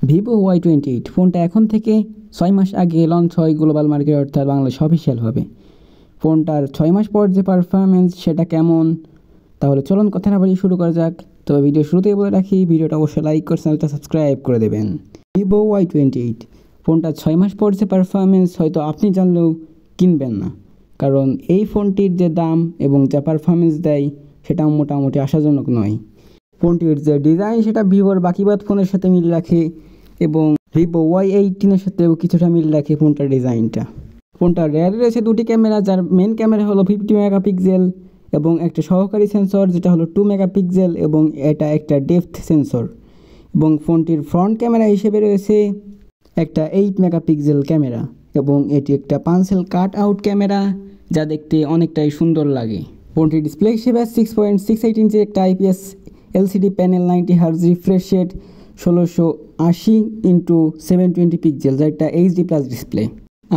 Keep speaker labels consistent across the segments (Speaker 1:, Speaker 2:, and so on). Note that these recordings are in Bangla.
Speaker 1: ভিভো Y28 ফোনটা এখন থেকে 6 মাস আগে লঞ্চ হয় গ্লোবাল মার্কেট অর্থাৎ বাংলাদেশ অফিসিয়ালভাবে। ফোনটার 6 মাস পর যে পারফরমেন্স সেটা কেমন, তাহলে চলুন কথা না বাড়িয়ে শুরু করা যাক। তবে ভিডিও শুরুতেই বলে রাখি, ভিডিওটা অবশ্যই লাইক করে চ্যানেলটা সাবস্ক্রাইব করে দেবেন। ভিভো Y28 ফোনটা 6 মাস পর যে পারফরমেন্স হয়তো আপনি জানলেও কিনবেন না, কারণ এই ফোনটির যে দাম এবং যা পারফরমেন্স দেয় সেটা মোটামুটি আশাজনক নয়। ফোনটির যে ডিজাইন সেটা ভিভোর বাকিবাদ ফোনের সাথে মিল রাখে এবং ভিভো Y18-এর সাথেও কিছুটা মিল রাখে ফোনটার ডিজাইনটা। ফোনটার রেয়ারে রয়েছে দুটি ক্যামেরা, যার মেন ক্যামেরা হলো 50 মেগাপিক্সেল এবং একটা সহকারী সেন্সর যেটা হলো 2 মেগাপিক্সেল এবং এটা একটা ডেপথ সেন্সর। এবং ফোনটির ফ্রন্ট ক্যামেরা হিসেবে রয়েছে একটা 8 মেগাপিক্সেল ক্যামেরা এবং এটি একটা পাঞ্চেল কাট আউট ক্যামেরা, যা দেখতে অনেকটাই সুন্দর লাগে। ফোনটির ডিসপ্লে হিসেবে 6.68 ইঞ্চির একটা IPS LCD panel, 90 hertz refresh rate, 1680x720 pixel, যা একটা HD+ ডিসপ্লে।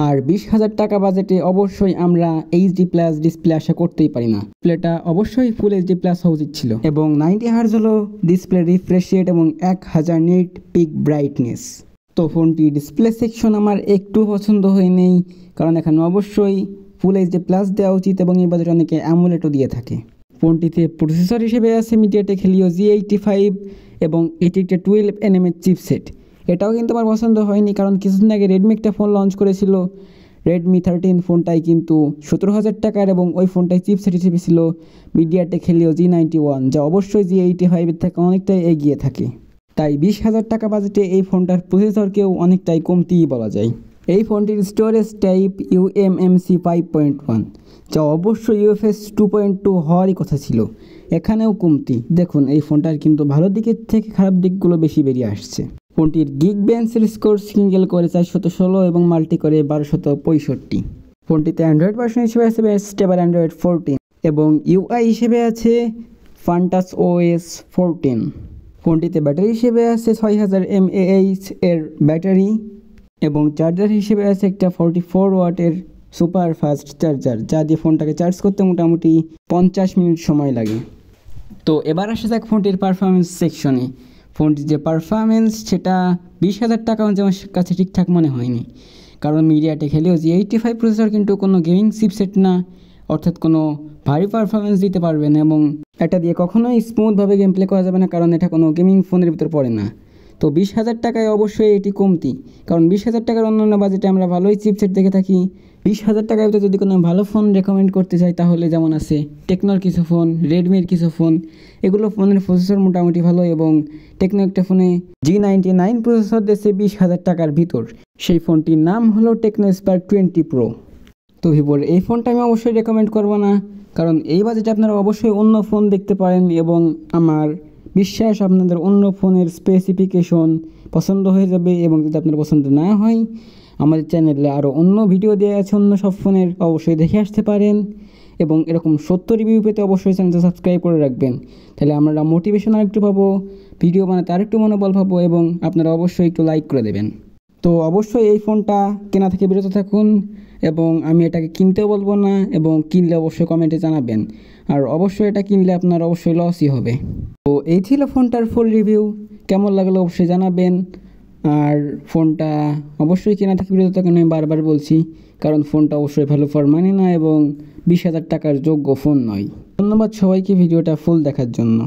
Speaker 1: আর 20,000 টাকা বাজেটে অবশ্যই আমরা HD+ ডিসপ্লে আশা করতেই পারি না। ডিসপ্লেটা অবশ্যই ফুল HD+ হওয়া উচিত ছিল এবং 90 হার্জ হলো ডিসপ্লে রিফ্রেশ রেট এবং 1000 নিট পিক ব্রাইটনেস। তো ফোনটি ডিসপ্লে সেকশন আমার একটু পছন্দ হয়নি, কারণ এখানে অবশ্যই ফুল HD+ দেওয়া উচিত এবং এই বাজেটে অনেকে অ্যামোলেডও দিয়ে থাকে। ফোনটিতে প্রসেসর হিসেবে আছে MediaTek Helio G85 এবং এটি একটা 12nm চিপসেট। এটাও কিন্তু আমার পছন্দ হয়নি, কারণ কিছুদিন আগে রেডমি একটা ফোন লঞ্চ করেছিল, Redmi 13 ফোনটাই কিন্তু 17,000 টাকার এবং ওই ফোনটাই চিপসেট হিসেবে ছিল MediaTek Helio G91, যা অবশ্যই G85-এর থেকে অনেকটাই এগিয়ে থাকে। তাই 20,000 টাকা বাজেটে এই ফোনটার প্রসেসরকেও অনেকটাই কমতিই বলা যায়। এই ফোনটির স্টোরেজ টাইপ UMMC 5.1, যা অবশ্যই UFS 2.2 হওয়ারই কথা ছিল, এখানেও কমতি। দেখুন, এই ফোনটার কিন্তু ভালো দিকের থেকে খারাপ দিকগুলো বেশি বেরিয়ে আসছে। ফোনটির গিগবেঞ্চের স্কোর সিঙ্গেল করে 416 এবং মাল্টি করে 1265। ফোনটিতে অ্যান্ড্রয়েড ভার্সন হিসেবে আছে স্টেবল অ্যান্ড্রয়েড 14 এবং UI হিসেবে আছে ফান্টাস OS 14। ফোনটিতে ব্যাটারি হিসেবে আছে 6000 mAh এর ব্যাটারি এবং চার্জার হিসেবে আছে একটা 44 ওয়াটের সুপার ফাস্ট চার্জার, যা দিয়ে ফোনটাকে চার্জ করতে মোটামুটি 50 মিনিট সময় লাগে। তো এবার আসা যাক ফোনটির পারফরমেন্স সেকশনে। ফোনটির যে পারফরমেন্স সেটা 20,000 টাকা আমার কাছে ঠিকঠাক মনে হয়নি, কারণ MediaTek Helio G85 প্রসেসর কিন্তু কোনো গেমিং চিপসেট না, অর্থাৎ কোনো ভারী পারফরমেন্স দিতে পারবে না এবং এটা দিয়ে কখনোই স্মুথভাবে গেম প্লে করা যাবে না, কারণ এটা কোনো গেমিং ফোনের ভিতর পড়ে না। তো 20,000 টাকায় অবশ্যই এটি কমতি, কারণ 20,000 টাকার অন্যান্য বাজেটে আমরা ভালোই চিপসেট দেখে থাকি। 20,000 টাকার ভিতরে যদি কোনো ভালো ফোন রেকমেন্ড করতে চাই তাহলে যেমন আছে টেকনোর কিছু ফোন, রেডমির কিছু ফোন, এগুলো ফোনের প্রসেসর মোটামুটি ভালো এবং টেকনো একটা ফোনে G99 প্রসেসর দিয়েছে 20,000 টাকার ভিতর। সেই ফোনটির নাম হলো টেকনো স্পার্ক 20 Pro। তো ভিভোর এই ফোনটা আমি অবশ্যই রেকমেন্ড করবো না, কারণ এই বাজেটে আপনারা অবশ্যই অন্য ফোন দেখতে পারেন এবং আমার বিশ্বাস আপনাদের অন্য ফোনের স্পেসিফিকেশন পছন্দ হয়ে যাবে। এবং যদি আপনার পছন্দ না হয়, আমাদের চ্যানেলে আরও অন্য ভিডিও দেওয়া আছে অন্য সব ফোনের, অবশ্যই দেখে আসতে পারেন। এবং এরকম সত্য রিভিউ পেতে অবশ্যই চ্যানেলটা সাবস্ক্রাইব করে রাখবেন, তাহলে আমরা মোটিভেশন আরেকটু পাবো, ভিডিও বানাতে আরেকটু মনোবল পাবো এবং আপনারা অবশ্যই একটু লাইক করে দেবেন। তো অবশ্যই এই ফোনটা কেনা থেকে বিরত থাকুন এবং আমি এটাকে কিনতেও বলবো না, এবং কিনলে অবশ্যই কমেন্টে জানাবেন। আর অবশ্যই এটা কিনলে আপনার অবশ্যই লসই হবে। তো এই ছিল ফোনটার ফুল রিভিউ, কেমন লাগলো অবশ্যই জানাবেন। আর ফোনটা অবশ্যই কেনা থেকে বিরত থাকুন, আমি বারবার বলছি, কারণ ফোনটা অবশ্যই ভ্যালু ফর মানি না এবং 20,000 টাকার যোগ্য ফোন নয়। ধন্যবাদ সবাইকে ভিডিওটা ফুল দেখার জন্য।